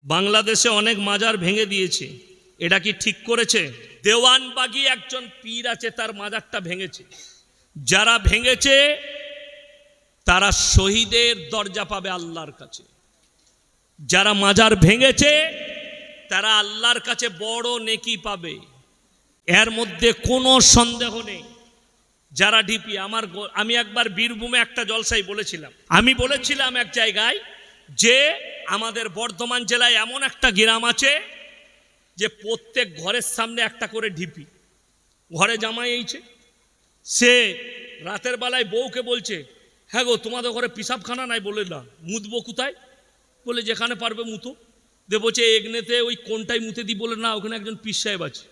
বাংলাদেশে অনেক মাজার ভেঙে দিয়েছে, এটা কি ঠিক করেছে? দেওয়ানবাগী একজন পীর আছে, তার মাজারটা ভেঙেছে। যারা ভেঙেছে তারা শহীদের দরজা পাবে আল্লাহর কাছে। যারা মাজার ভেঙেছে তারা আল্লাহর কাছে বড় নেকি পাবে, এর মধ্যে কোনো সন্দেহ নেই। যারা ঢিপি, আমি একবার বীরভূমে একটা জলসায় বলেছিলাম, এক জায়গায় যে আমাদের বর্ধমান জেলায় এমন একটা গ্রাম আছে যে প্রত্যেক ঘরের সামনে একটা করে ঢিপি। ঘরে জামাই এইছে, সে রাতের বেলায় বউকে বলছে, হ্যাঁ গো তোমাদের ঘরে পিসাবখানা নাই? বলে না। মুতবো কোথায়? বলে যেখানে পারবে মুতো দে। বলছে এগনেতে ওই কোনটাই মুতে দিই? বলে না, ওখানে একজন পীর সাহেব আছে।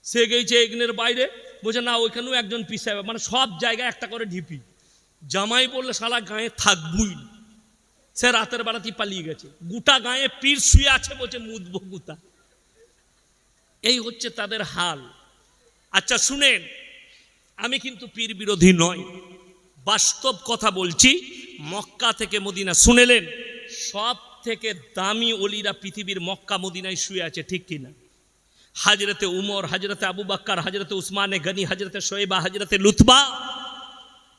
সে গেছে এগনের বাইরে, বলছে না ওইখানেও একজন পীর সাহেব। মানে সব জায়গায় একটা করে ঢিপি। জামাই বললে শালা গায়ে থাকবই, সে রাতের বেলাতেই পালিয়ে গেছে। গোটা গায়ে পীর শুয়ে আছে, বলছে মুতবো কোথা। এই হচ্ছে তাদের হাল। আচ্ছা শুনেন, আমি কিন্তু পীর বিরোধী নয়, বাস্তব কথা বলছি। মক্কা থেকে মদিনা, শুনেলেন, সব থেকে দামি ওলিরা পৃথিবীর মক্কা মদিনায় শুয়ে আছে, ঠিক কিনা? হাজরতে উমর, হাজরতে আবু বকর, হাজরতে উসমানে গনি, হাজরতে শোয়েবা, হাজরতে লুতবা,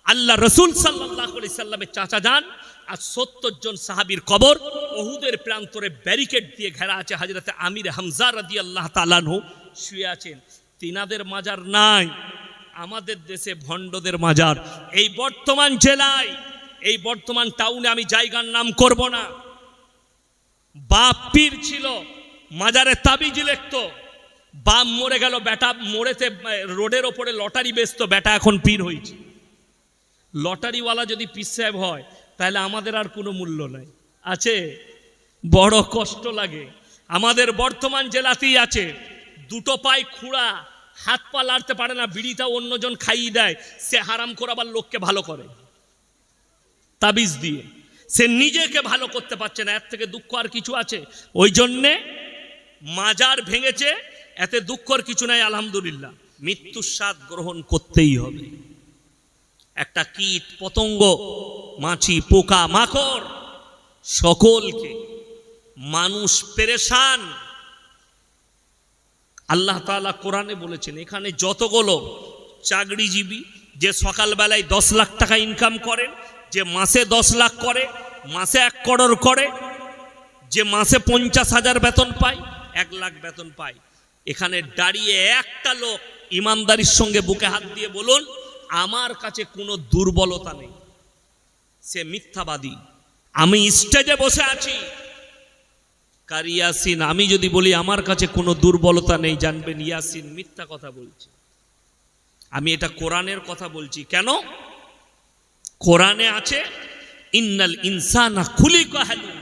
আল্লাহ রসুল সাল্লাল্লাহু আলাইহি সাল্লামের চাচা যান, আর 70 জন সাহাবীর কবর উহুদের প্রান্তরে ব্যারিকেড দিয়ে ঘেরা আছে। হাজরতে আমির হামজা রাদিয়াল্লাহু তাআলা আনহু শুয়ে আছেন। তিনাদের মাজার নাই, আমাদের দেশে ভণ্ডদের মাজার। এই বর্তমান জেলায়, এই বর্তমান টাউনে, আমি জায়গার নাম করব না, বাপ পীর ছিল, মাজারে তাবিজ লিখতো। বাপ মরে গেল, বেটা মরেতে রোডের ওপরে লটারি বেচতো, বেটা এখন পীর হয়েছে। লটারিওয়ালা যদি পীর সাহেব হয় তাহলে আমাদের আর কোনো মূল্য নাই, আছে? বড় কষ্ট লাগে। আমাদের বর্তমান জেলাতেই আছে, দুটো পায়ে খুঁড়া, হাত পা লাড়তে পারে না, বিড়িটা অন্যজন খাইয়ে দেয়, সে হারাম করে আবার লোককে ভালো করে তাবিজ দিয়ে। সে নিজেকে ভালো করতে পারছে না, এর থেকে দুঃখ আর কিছু আছে? ওই জন্যে মাজার ভেঙেছে, এতে দুঃখর কিছু নাই। আলহামদুলিল্লাহ, মৃত্যুর স্বাদ গ্রহণ করতেই হবে। একটা কীট পতঙ্গ, মাছি, পোকা মাকড়, সকলকে মানুষ পেরেশান। আল্লাহ তাআলা কোরআনে বলেছেন, এখানে যতগুলো চাকরিজীবী, যে সকালবেলায় 10 লাখ টাকা ইনকাম করেন, যে মাসে 10 লাখ করে, মাসে 1 করোড় করে, যে মাসে 50,000 বেতন পায়, 1 লাখ বেতন পায়, এখানে দাঁড়িয়ে একটা লোক ইমানদারির সঙ্গে বুকে হাত দিয়ে বলুন, আমার কাছে কোনো দুর্বলতা নেই। সে মিথ্যাবাদী। আমি স্টেজে বসে আছি, কারি ইয়াসিন, আমি যদি বলি আমার কাছে কোনো দুর্বলতা নেই, জানবেন ইয়াসিন মিথ্যা কথা বলছে। আমি এটা কোরআনের কথা বলছি। কেন? কোরআনে আছে, ইন্নাল ইনসানা খুলিকা হালুআ।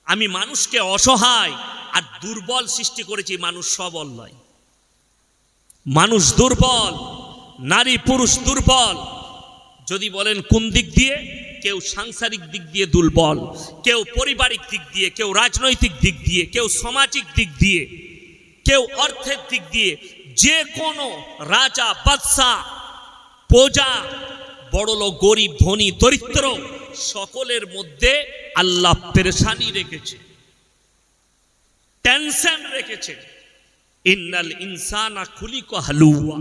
আমি মানুষকে অসহায় আর দুর্বল সৃষ্টি করেছি, মানুষ সবল নয়। মানুষ দুর্বল, নারী পুরুষ দুর্বল। যদি বলেন কোন দিক দিয়ে, কেউ সাংসারিক দিক দিয়ে দুর্বল, কেউ পারিবারিক দিক দিয়ে, কেউ রাজনৈতিক দিক দিয়ে, কেউ সামাজিক দিক দিয়ে, কেউ অর্থের দিক দিয়ে। যে কোনো রাজা, বাদশা, প্রজা, বড়লোক, গরিব, ধনী, দরিদ্র, সকলের মধ্যে আল্লাহ পেরেশানি রেখেছে, টেনশন রেখেছে। ইন্নাল ইনসানা খুলিকা হালুআ।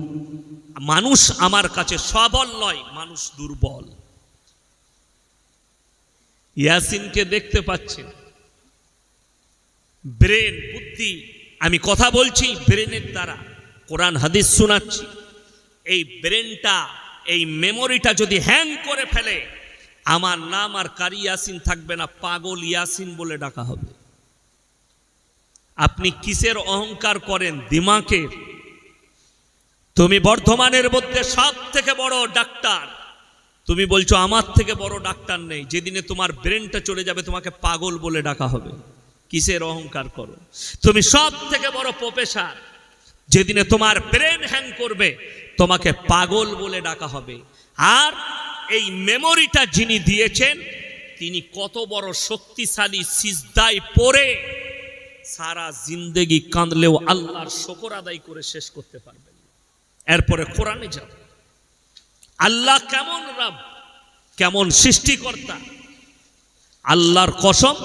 মানুষ আমার কাছে সবল নয়, মানুষ দুর্বল। ইয়াসিনকে দেখতে পাচ্ছেন, ব্রেন, বুদ্ধি, আমি কথা বলছি ব্রেনের দ্বারা, কোরআন হাদিস শোনাচ্ছি। এই ব্রেনটা, এই মেমোরিটা যদি হ্যাং করে ফেলে, আমার নাম আর কারি ইয়াসিন থাকবে না, পাগল ইয়াসিন বলে ডাকা হবে। আপনি কিসের অহংকার করেন? দিমাগের। তুমি বর্ধমানের মধ্যে সব থেকে বড় ডাক্তার, তুমি বলছো আমার থেকে বড় ডাক্তার নেই। যেদিনে তোমার ব্রেনটা চলে যাবে, তোমাকে পাগল বলে ডাকা হবে। কিসের অহংকার করো? তুমি সব থেকে বড় প্রফেসর, যেদিনে তোমার ব্রেন হ্যাং করবে, তোমাকে পাগল বলে ডাকা হবে। আর এই মেমোরিটা যিনি দিয়েছেন, তিনি কত বড় শক্তিশালী, সিজদায় পড়ে সারা জিন্দেগি কাঁদলেও আল্লাহর শুকর আদায় করে শেষ করতে পারবেন। এরপরে কোরআনে যাব, আল্লাহ কেমন রব, কেমন সৃষ্টিকর্তা। আল্লাহর কসম,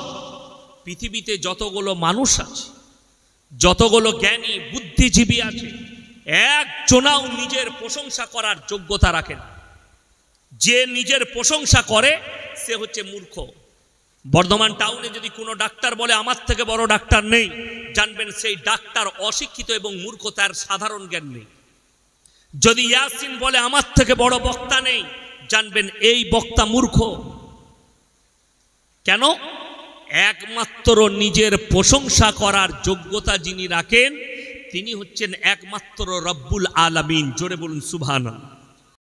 পৃথিবীতে যতগুলো মানুষ আছে, যতগুলো জ্ঞানী বুদ্ধিজীবী আছে, একজনাও নিজের প্রশংসা করার যোগ্যতা রাখে না। যে নিজের প্রশংসা করে সে হচ্ছে মূর্খ। বর্ধমান টাউনে যদি কোনো ডাক্তার বলে আমার থেকে বড় ডাক্তার নেই, জানবেন সেই ডাক্তার অশিক্ষিত এবং মূর্খ, তার সাধারণ জ্ঞান নেই। যদি ইয়াসিন বলে আমার থেকে বড় বক্তা নেই, জানবেন এই বক্তা মূর্খ। কেন? একমাত্র নিজের প্রশংসা করার যোগ্যতা যিনি রাখেন তিনি হচ্ছেন একমাত্র রব্বুল আলামিন। জোরে বলুন সুবহানাল্লাহ।